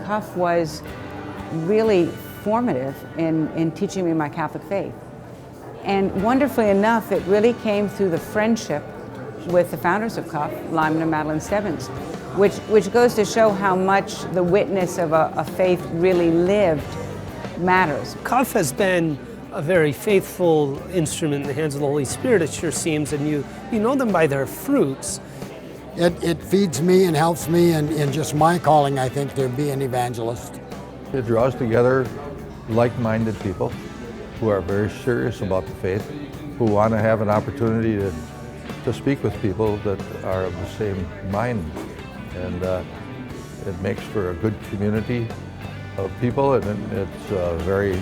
Cuff was really formative in teaching me my Catholic faith. And wonderfully enough, it really came through the friendship with the founders of Cuff, Lyman and Madeline Stebbins, which goes to show how much the witness of a faith really lived matters. Cuff has been a very faithful instrument in the hands of the Holy Spirit, it sure seems, and you know them by their fruits. It feeds me and helps me in just my calling, I think, to be an evangelist. It draws together like-minded people who are very serious about the faith, who want to have an opportunity to speak with people that are of the same mind. And it makes for a good community of people, and it's very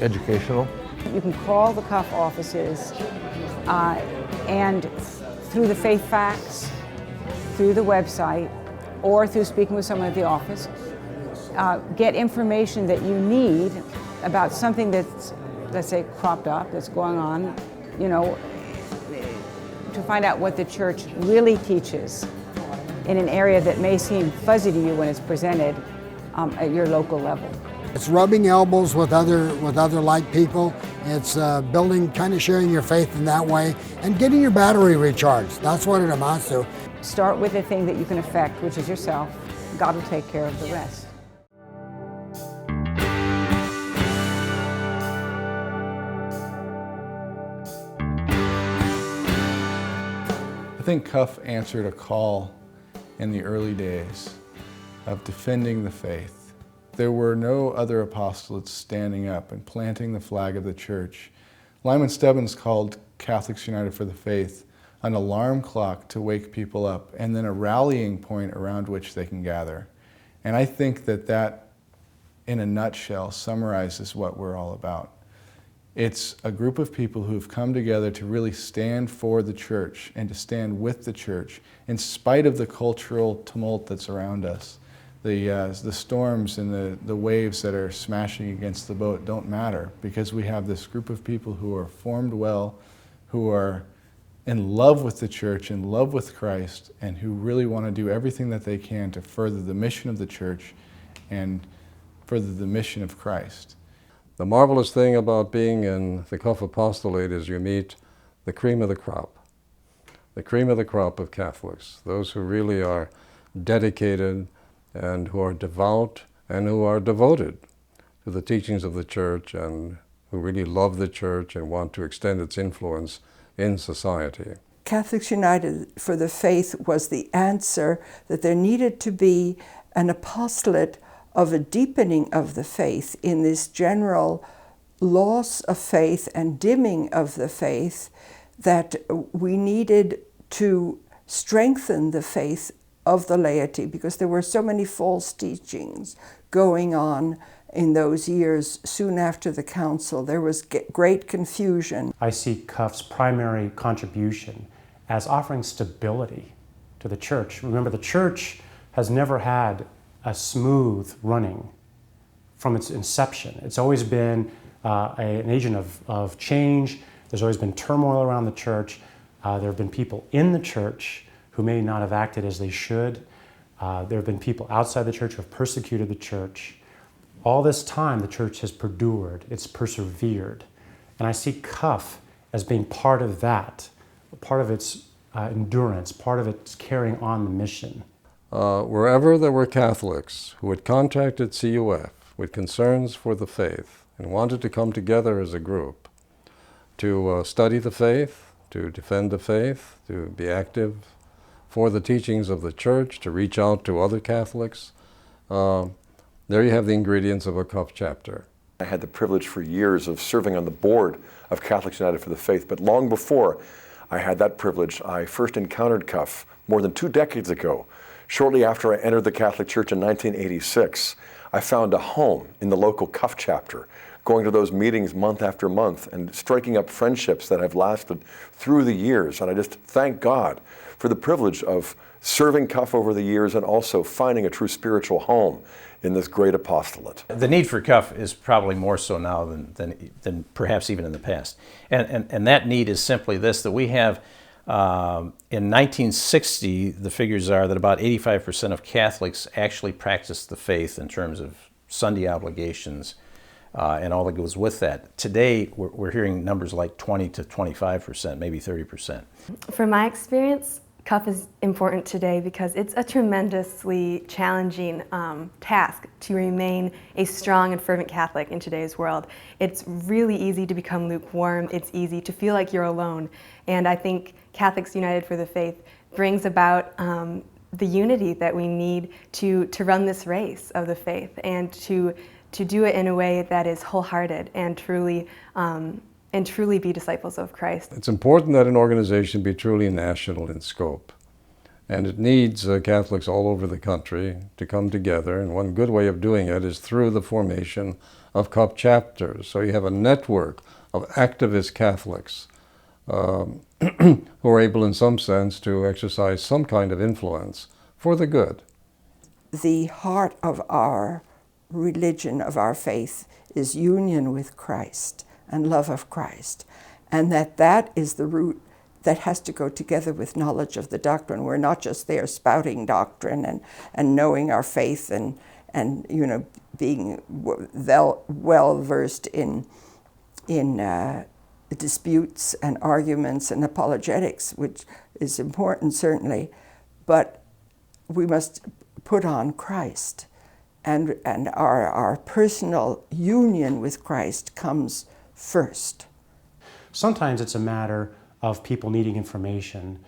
educational. You can call the Cuff offices and through the Faith Facts, through the website, or through speaking with someone at the office, get information that you need about something that's, let's say, cropped up, that's going on, you know, to find out what the church really teaches in an area that may seem fuzzy to you when it's presented at your local level. It's rubbing elbows with other like people. It's building, kind of sharing your faith in that way, and getting your battery recharged. That's what it amounts to. Start with the thing that you can affect, which is yourself. God will take care of the rest. I think Cuff answered a call in the early days of defending the faith. There were no other apostolates standing up and planting the flag of the church. Lyman Stebbins called Catholics United for the Faith an alarm clock to wake people up, and then a rallying point around which they can gather. And I think that, in a nutshell, summarizes what we're all about. It's a group of people who've come together to really stand for the church and to stand with the church in spite of the cultural tumult that's around us. The storms and the waves that are smashing against the boat don't matter, because we have this group of people who are formed well, who are in love with the church, in love with Christ, and who really want to do everything that they can to further the mission of the church and further the mission of Christ. The marvelous thing about being in the Cuff Apostolate is you meet the cream of the crop of Catholics, those who really are dedicated and who are devout and who are devoted to the teachings of the church and who really love the church and want to extend its influence in society. Catholics United for the Faith was the answer that there needed to be an apostolate of a deepening of the faith in this general loss of faith and dimming of the faith, that we needed to strengthen the faith of the laity, because there were so many false teachings going on in those years soon after the council. There was great confusion. I see Cuff's primary contribution as offering stability to the church. Remember, the church has never had a smooth running from its inception. It's always been an agent of change. There's always been turmoil around the church. There have been people in the church who may not have acted as they should. There have been people outside the church who have persecuted the church. All this time, the church has perdured, it's persevered. And I see Cuff as being part of that, part of its endurance, part of its carrying on the mission. Wherever there were Catholics who had contacted CUF with concerns for the faith and wanted to come together as a group to study the faith, to defend the faith, to be active for the teachings of the church, to reach out to other Catholics, there you have the ingredients of a Cuff chapter. I had the privilege for years of serving on the board of Catholics United for the Faith, but long before I had that privilege, I first encountered Cuff more than 2 decades ago. Shortly after I entered the Catholic Church in 1986, I found a home in the local Cuff chapter, going to those meetings month after month and striking up friendships that have lasted through the years. And I just thank God for the privilege of serving Cuff over the years and also finding a true spiritual home in this great apostolate. The need for Cuff is probably more so now than perhaps even in the past. And that need is simply this, that we have In 1960, the figures are that about 85% of Catholics actually practiced the faith in terms of Sunday obligations and all that goes with that. Today, we're hearing numbers like 20 to 25%, maybe 30%. From my experience, CUF is important today because it's a tremendously challenging task to remain a strong and fervent Catholic in today's world. It's really easy to become lukewarm. It's easy to feel like you're alone. And I think Catholics United for the Faith brings about the unity that we need to run this race of the faith and to do it in a way that is wholehearted and truly be disciples of Christ. It's important that an organization be truly national in scope. And it needs Catholics all over the country to come together. And one good way of doing it is through the formation of CUP chapters. So you have a network of activist Catholics who are able in some sense to exercise some kind of influence for the good. The heart of our religion, of our faith, is union with Christ and love of Christ, and that is the root that has to go together with knowledge of the doctrine. We're not just there spouting doctrine and knowing our faith and being well versed in disputes and arguments and apologetics, which is important certainly, but we must put on Christ, and our personal union with Christ comes first. Sometimes it's a matter of people needing information.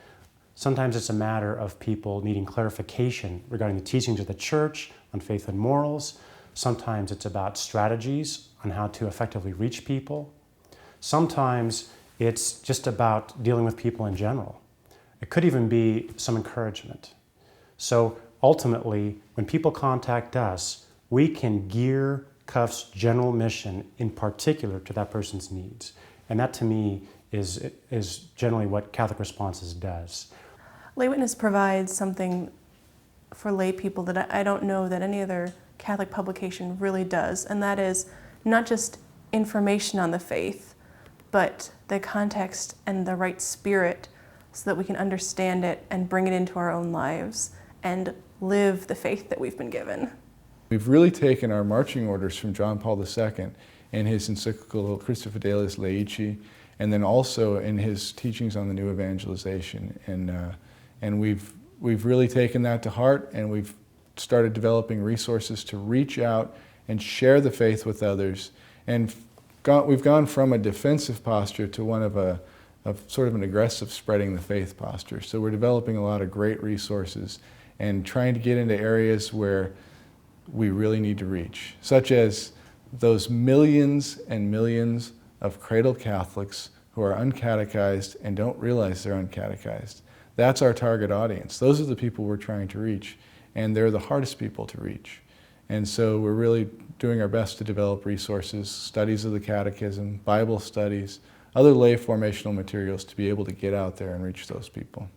Sometimes it's a matter of people needing clarification regarding the teachings of the Church on faith and morals. Sometimes it's about strategies on how to effectively reach people. Sometimes it's just about dealing with people in general. It could even be some encouragement. So ultimately, when people contact us, we can gear CUF's general mission in particular to that person's needs. And that to me is generally what Catholic Responses does. Lay Witness provides something for lay people that I don't know that any other Catholic publication really does, and that is not just information on the faith, but the context and the right spirit so that we can understand it and bring it into our own lives and live the faith that we've been given. We've really taken our marching orders from John Paul II in his encyclical Christi Fidelis Laity, and then also in his teachings on the new evangelization. And we've really taken that to heart, and we've started developing resources to reach out and share the faith with others. And we've gone from a defensive posture to one of sort of an aggressive spreading the faith posture. So we're developing a lot of great resources and trying to get into areas where we really need to reach, such as those millions and millions of cradled Catholics who are uncatechized and don't realize they're uncatechized. That's our target audience. Those are the people we're trying to reach, and they're the hardest people to reach. And so we're really doing our best to develop resources, studies of the Catechism, Bible studies, other lay formational materials to be able to get out there and reach those people.